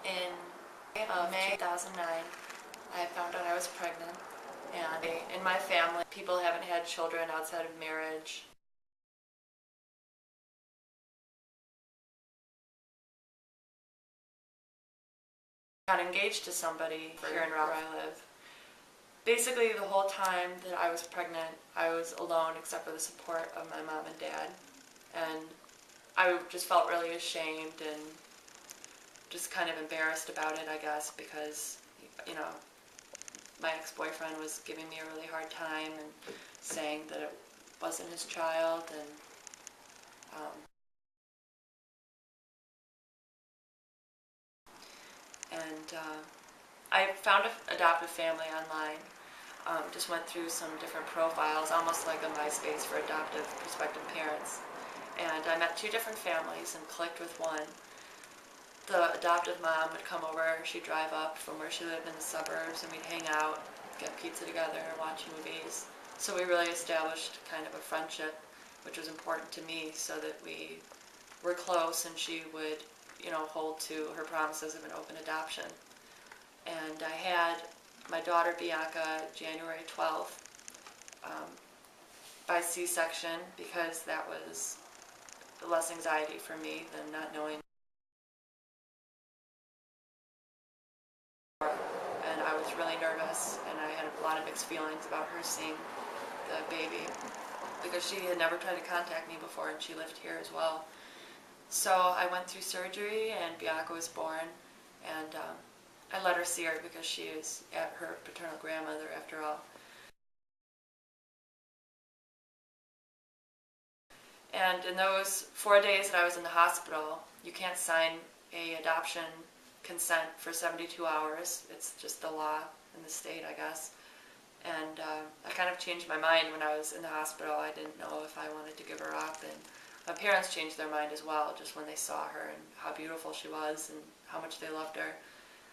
In May 2009, I found out I was pregnant, and in my family, people haven't had children outside of marriage. I got engaged to somebody here in where I live. Basically, the whole time that I was pregnant, I was alone except for the support of my mom and dad. And I just felt really ashamed and just kind of embarrassed about it, I guess, because, you know, my ex-boyfriend was giving me a really hard time and saying that it wasn't his child, and um, I found an adoptive family online. Just went through some different profiles, almost like a MySpace for adoptive prospective parents. And I met two different families and clicked with one. The adoptive mom would come over, she'd drive up from where she lived in the suburbs, and we'd hang out, get pizza together, and watch movies. So we really established kind of a friendship, which was important to me, so that we were close and she would, hold to her promises of an open adoption. And I had my daughter Bianca January 12th by C-section, because that was less anxiety for me than not knowing. And I was really nervous, and I had a lot of mixed feelings about her seeing the baby, because she had never tried to contact me before, and she lived here as well. So I went through surgery, and Bianca was born, and I let her see her because she is at her paternal grandmother after all. And in those 4 days that I was in the hospital, you can't sign a adoption consent for 72 hours. It's just the law in the state, I guess. And I kind of changed my mind when I was in the hospital. I didn't know if I wanted to give her up, and my parents changed their mind as well, just when they saw her and how beautiful she was and how much they loved her.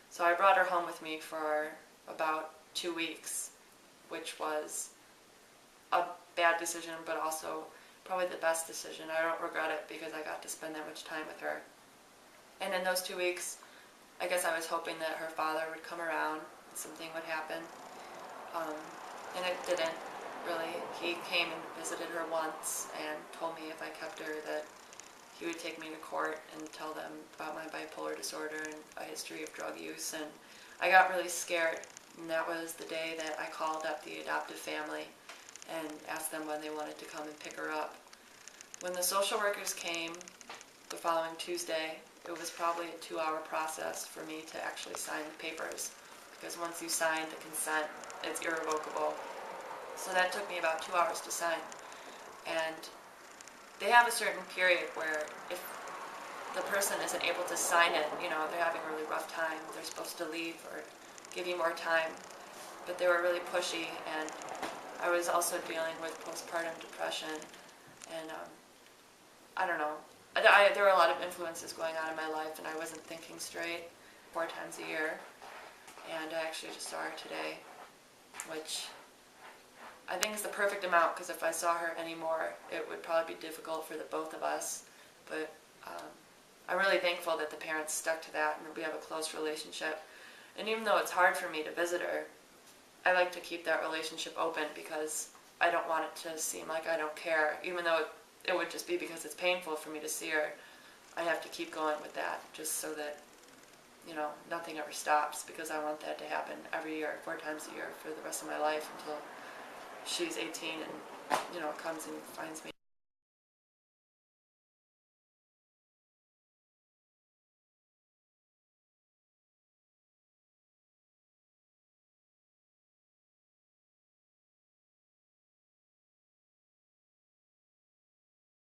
So I brought her home with me for about 2 weeks, which was a bad decision, but also probably the best decision. I don't regret it because I got to spend that much time with her. And in those 2 weeks, I guess I was hoping that her father would come around and something would happen. And it didn't, really. He came and visited her once and told me if I kept her that he would take me to court and tell them about my bipolar disorder and a history of drug use. And I got really scared, and that was the day that I called up the adoptive family and asked them when they wanted to come and pick her up. When the social workers came the following Tuesday, it was probably a 2-hour process for me to actually sign the papers, because once you sign the consent, it's irrevocable. So that took me about 2 hours to sign. And they have a certain period where if the person isn't able to sign it, they're having a really rough time, they're supposed to leave or give you more time. But they were really pushy, and I was also dealing with postpartum depression, and I don't know. There were a lot of influences going on in my life, and I wasn't thinking straight 4 times a year. And I actually just saw her today, which I think is the perfect amount, because if I saw her anymore, it would probably be difficult for the both of us. But I'm really thankful that the parents stuck to that, and we have a close relationship. And even though it's hard for me to visit her, I like to keep that relationship open, because I don't want it to seem like I don't care. Even though it would just be because it's painful for me to see her, I have to keep going with that, just so that nothing ever stops, because I want that to happen every year, 4 times a year, for the rest of my life, until she's 18 and, comes and finds me.